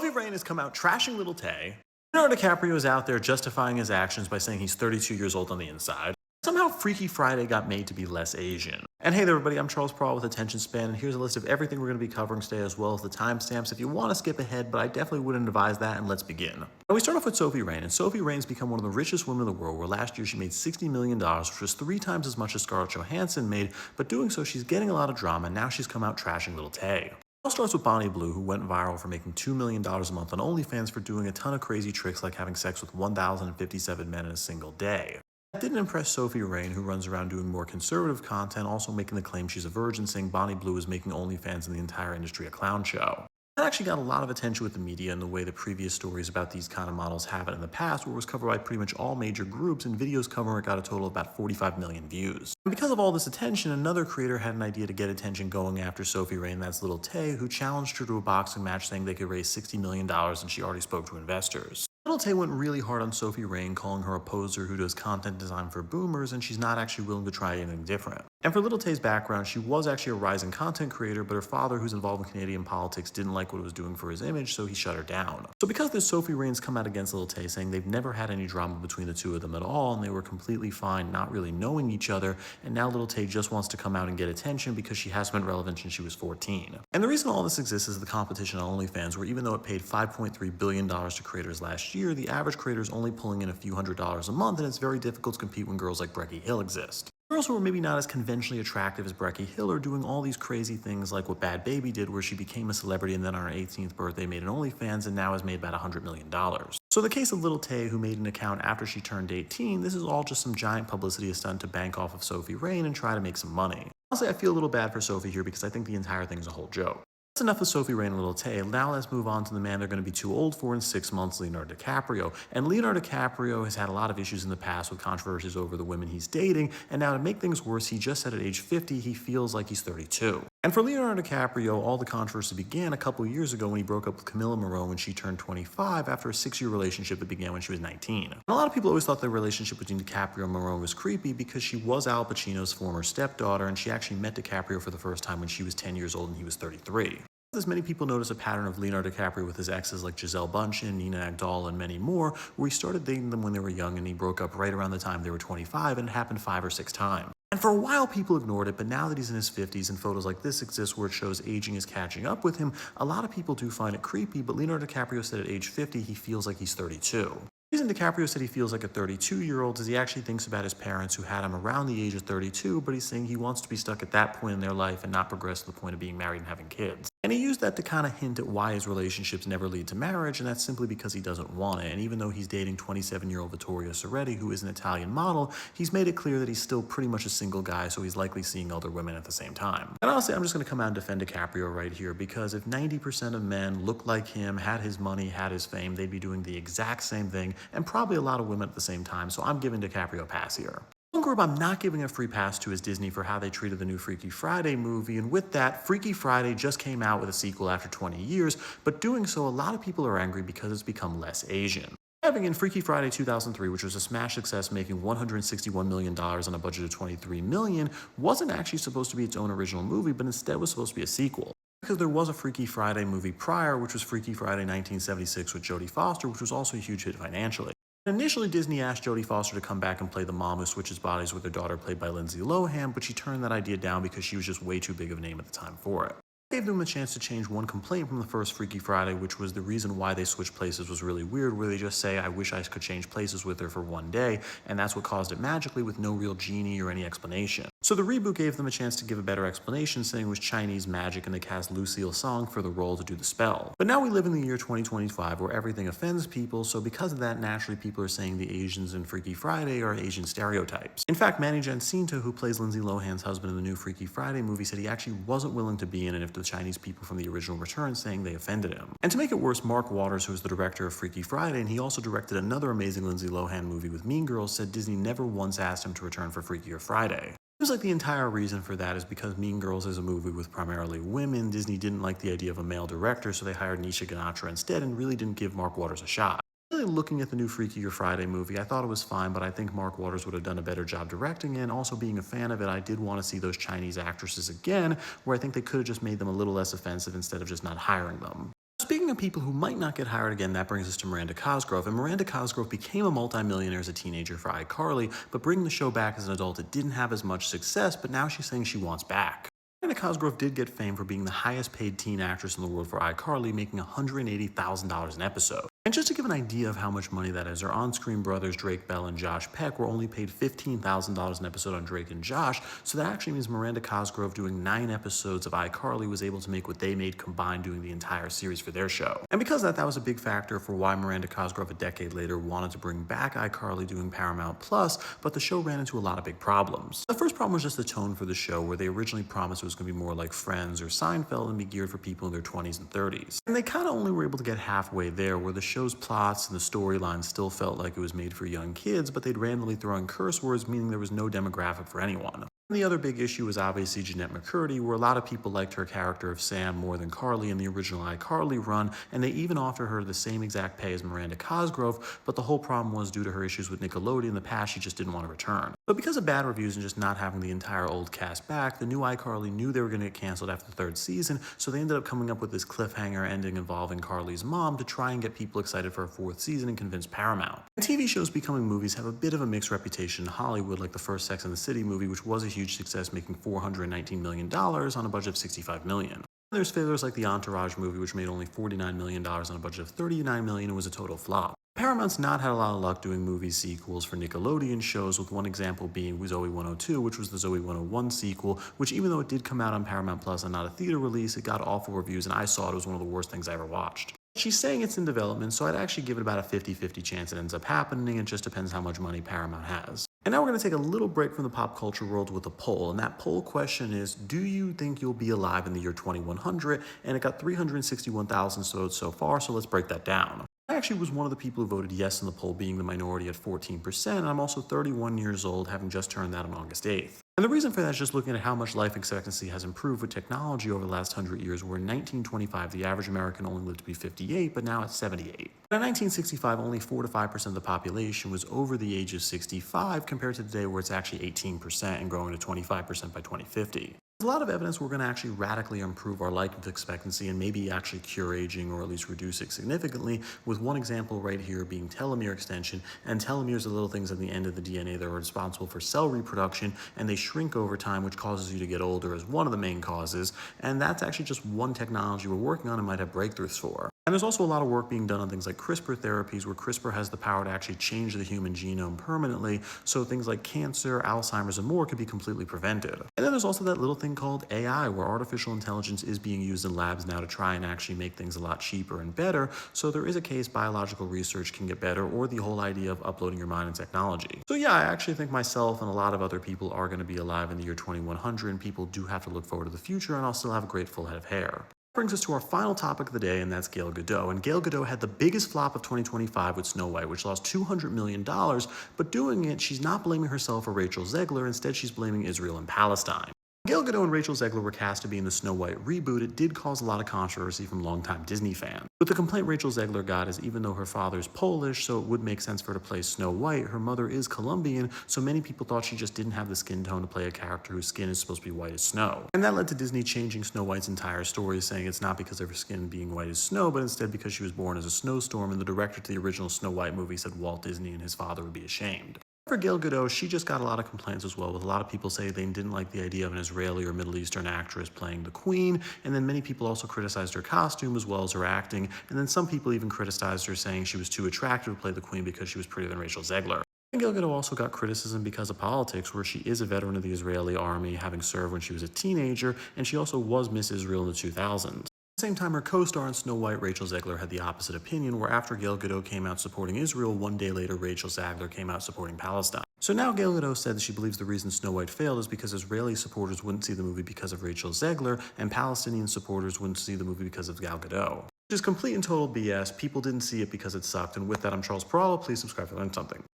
Sophie Rain has come out trashing Lil Tay. Leonardo DiCaprio is out there justifying his actions by saying he's 32 years old on the inside. Somehow Freaky Friday got made to be less Asian. And hey there everybody, I'm Charles Prawl with Attention Span, and here's a list of everything we're going to be covering today as well as the timestamps if you want to skip ahead, but I definitely wouldn't advise that, and let's begin. Now we start off with Sophie Rain, and Sophie Rain's become one of the richest women in the world, where last year she made $60 million, which was 3 times as much as Scarlett Johansson made, but doing so she's getting a lot of drama, and now she's come out trashing Lil Tay. It all starts with Bonnie Blue, who went viral for making $2 million a month on OnlyFans for doing a ton of crazy tricks like having sex with 1,057 men in a single day. That didn't impress Sophie Rain, who runs around doing more conservative content, also making the claim she's a virgin, saying Bonnie Blue is making OnlyFans and the entire industry a clown show. That actually got a lot of attention with the media in the way the previous stories about these kind of models have it in the past, where it was covered by pretty much all major groups, and videos covering it got a total of about 45 million views. And because of all this attention, another creator had an idea to get attention going after Sophie Rain, that's Lil Tay, who challenged her to a boxing match saying they could raise $60 million, and she already spoke to investors. Lil Tay went really hard on Sophie Rain, calling her a poser who does content design for boomers, and she's not actually willing to try anything different. And for Lil Tay's background, she was actually a rising content creator, but her father, who's involved in Canadian politics, didn't like what it was doing for his image, so he shut her down. So because this, Sophie Rain's come out against Lil Tay, saying they've never had any drama between the two of them at all, and they were completely fine not really knowing each other, and now Lil Tay just wants to come out and get attention because she has been relevant since she was 14. And the reason all this exists is the competition on OnlyFans, where even though it paid $5.3 billion to creators last year, the average creator is only pulling in a few $100s a month, and it's very difficult to compete when girls like Becky Hill exist. Girls who are maybe not as conventionally attractive as Becky Hill are doing all these crazy things like what Bad Baby did, where she became a celebrity and then on her 18th birthday made an OnlyFans and now has made about $100 million. So in the case of Lil Tay, who made an account after she turned 18, this is all just some giant publicity stunt to bank off of Sophie Rain and try to make some money. Honestly, I feel a little bad for Sophie here because I think the entire thing is a whole joke. That's enough of Sophie Rain and Lil Tay. Now let's move on to the man they're going to be too old for in 6 months, Leonardo DiCaprio. And Leonardo DiCaprio has had a lot of issues in the past with controversies over the women he's dating, and now to make things worse, he just said at age 50 he feels like he's 32. And for Leonardo DiCaprio, all the controversy began a couple years ago when he broke up with Camilla Morrone when she turned 25 after a 6-year relationship that began when she was 19. And a lot of people always thought the relationship between DiCaprio and Morrone was creepy because she was Al Pacino's former stepdaughter, and she actually met DiCaprio for the first time when she was 10 years old and he was 33. As many people notice a pattern of Leonardo DiCaprio with his exes like Gisele Bündchen, Nina Agdal, and many more, where he started dating them when they were young and he broke up right around the time they were 25, and it happened 5 or 6 times. And for a while people ignored it, but now that he's in his 50s and photos like this exist where it shows aging is catching up with him, a lot of people do find it creepy, but Leonardo DiCaprio said at age 50 he feels like he's 32. The reason DiCaprio said he feels like a 32-year-old is he actually thinks about his parents who had him around the age of 32, but he's saying he wants to be stuck at that point in their life and not progress to the point of being married and having kids. And he used that to kind of hint at why his relationships never lead to marriage, and that's simply because he doesn't want it. And even though he's dating 27-year-old Vittoria Soretti, who is an Italian model, he's made it clear that he's still pretty much a single guy, so he's likely seeing other women at the same time. And honestly, I'm just going to come out and defend DiCaprio right here, because if 90% of men looked like him, had his money, had his fame, they'd be doing the exact same thing, and probably a lot of women at the same time, so I'm giving DiCaprio a pass here. One group I'm not giving a free pass to is Disney for how they treated the new Freaky Friday movie, and with that, Freaky Friday just came out with a sequel after 20 years, but doing so, a lot of people are angry because it's become less Asian. Having in Freaky Friday 2003, which was a smash success making $161 million on a budget of $23 million, wasn't actually supposed to be its own original movie, but instead was supposed to be a sequel. Because there was a Freaky Friday movie prior, which was Freaky Friday 1976 with Jodie Foster, which was also a huge hit financially. Initially, Disney asked Jodie Foster to come back and play the mom who switches bodies with her daughter played by Lindsay Lohan, but she turned that idea down because she was just way too big of a name at the time for it. Gave them a chance to change one complaint from the first Freaky Friday, which was the reason why they switched places was really weird, where they just say, I wish I could change places with her for one day, and that's what caused it magically with no real genie or any explanation. So the reboot gave them a chance to give a better explanation, saying it was Chinese magic, and they cast Lucille Song for the role to do the spell. But now we live in the year 2025 where everything offends people, so because of that, naturally people are saying the Asians in Freaky Friday are Asian stereotypes. In fact, Manny Jacinto, who plays Lindsay Lohan's husband in the new Freaky Friday movie, said he actually wasn't willing to be in it if the Chinese people from the original returned, saying they offended him. And to make it worse, Mark Waters, who is the director of Freaky Friday, and he also directed another amazing Lindsay Lohan movie with Mean Girls, said Disney never once asked him to return for Freaky Friday. Seems like the entire reason for that is because Mean Girls is a movie with primarily women. Disney didn't like the idea of a male director, so they hired Nisha Ganatra instead and really didn't give Mark Waters a shot. Really looking at the new Freaky Friday movie, I thought it was fine, but I think Mark Waters would have done a better job directing it, and also being a fan of it, I did want to see those Chinese actresses again, where I think they could have just made them a little less offensive instead of just not hiring them. Speaking of people who might not get hired again, that brings us to Miranda Cosgrove. And Miranda Cosgrove became a multimillionaire as a teenager for iCarly, but bringing the show back as an adult, it didn't have as much success, but now she's saying she wants back. Miranda Cosgrove did get fame for being the highest paid teen actress in the world for iCarly, making $180,000 an episode. And just to give an idea of how much money that is, her on-screen brothers Drake Bell and Josh Peck were only paid $15,000 an episode on Drake and Josh, so that actually means Miranda Cosgrove doing 9 episodes of iCarly was able to make what they made combined doing the entire series for their show. And because of that was a big factor for why Miranda Cosgrove a decade later wanted to bring back iCarly doing Paramount Plus, but the show ran into a lot of big problems. The first problem was just the tone for the show, where they originally promised it was going to be more like Friends or Seinfeld and be geared for people in their 20s and 30s. And they kind of only were able to get halfway there, where the show's plots and the storyline still felt like it was made for young kids, but they'd randomly throw in curse words, meaning there was no demographic for anyone. And the other big issue was obviously Jeanette McCurdy, where a lot of people liked her character of Sam more than Carly in the original iCarly run, and they even offered her the same exact pay as Miranda Cosgrove, but the whole problem was due to her issues with Nickelodeon in the past, she just didn't want to return. But because of bad reviews and just not having the entire old cast back, the new iCarly knew they were going to get canceled after the 3rd season, so they ended up coming up with this cliffhanger ending involving Carly's mom to try and get people excited for a 4th season and convince Paramount. And TV shows becoming movies have a bit of a mixed reputation in Hollywood, like the first Sex and the City movie, which was a huge success, making $419 million on a budget of $65 million. There's failures like the Entourage movie, which made only $49 million on a budget of $39 million and was a total flop. Paramount's not had a lot of luck doing movie sequels for Nickelodeon shows, with one example being Zoe 102, which was the Zoe 101 sequel, which even though it did come out on Paramount Plus and not a theater release, it got awful reviews, and I saw it was one of the worst things I ever watched. She's saying it's in development, so I'd actually give it about a 50-50 chance it ends up happening. It just depends how much money Paramount has. And now we're going to take a little break from the pop culture world with a poll. And that poll question is, do you think you'll be alive in the year 2100? And it got 361,000 votes so far, so let's break that down. I actually was one of the people who voted yes in the poll, being the minority at 14%, and I'm also 31 years old, having just turned that on August 8th. And the reason for that is just looking at how much life expectancy has improved with technology over the last 100 years, where in 1925, the average American only lived to be 58, but now it's 78. But in 1965, only 4 to 5% of the population was over the age of 65, compared to today where it's actually 18% and growing to 25% by 2050. There's a lot of evidence we're going to actually radically improve our life expectancy and maybe actually cure aging or at least reduce it significantly, with one example right here being telomere extension. And telomeres are little things at the end of the DNA that are responsible for cell reproduction, and they shrink over time, which causes you to get older as one of the main causes. And that's actually just one technology we're working on and might have breakthroughs for. And there's also a lot of work being done on things like CRISPR therapies, where CRISPR has the power to actually change the human genome permanently, so things like cancer, Alzheimer's, and more could be completely prevented. And then there's also that little thing called AI, where artificial intelligence is being used in labs now to try and actually make things a lot cheaper and better. So there is a case biological research can get better, or the whole idea of uploading your mind in technology. So yeah, I actually think myself and a lot of other people are going to be alive in the year 2100, and people do have to look forward to the future, and I'll still have a great full head of hair. Brings us to our final topic of the day, and that's Gal Gadot. And Gal Gadot had the biggest flop of 2025 with Snow White, which lost $200 million, but doing it, she's not blaming herself or Rachel Zegler. Instead, she's blaming Israel and Palestine. Gal Gadot and Rachel Zegler were cast to be in the Snow White reboot. It did cause a lot of controversy from longtime Disney fans. But the complaint Rachel Zegler got is, even though her father's Polish, so it would make sense for her to play Snow White, her mother is Colombian, so many people thought she just didn't have the skin tone to play a character whose skin is supposed to be white as snow. And that led to Disney changing Snow White's entire story, saying it's not because of her skin being white as snow, but instead because she was born as a snowstorm, and the director to the original Snow White movie said Walt Disney and his father would be ashamed. For Gal Gadot, she just got a lot of complaints as well, with a lot of people saying they didn't like the idea of an Israeli or Middle Eastern actress playing the Queen, and then many people also criticized her costume as well as her acting, and then some people even criticized her, saying she was too attractive to play the Queen because she was prettier than Rachel Zegler. And Gal Gadot also got criticism because of politics, where she is a veteran of the Israeli army, having served when she was a teenager, and she also was Miss Israel in the 2000s. At the same time, her co-star in Snow White, Rachel Zegler, had the opposite opinion, where after Gal Gadot came out supporting Israel, one day later Rachel Zegler came out supporting Palestine. So now Gal Gadot said that she believes the reason Snow White failed is because Israeli supporters wouldn't see the movie because of Rachel Zegler, and Palestinian supporters wouldn't see the movie because of Gal Gadot. Which is complete and total BS. People didn't see it because it sucked. And with that, I'm Charles Peralta. Please subscribe to learn something.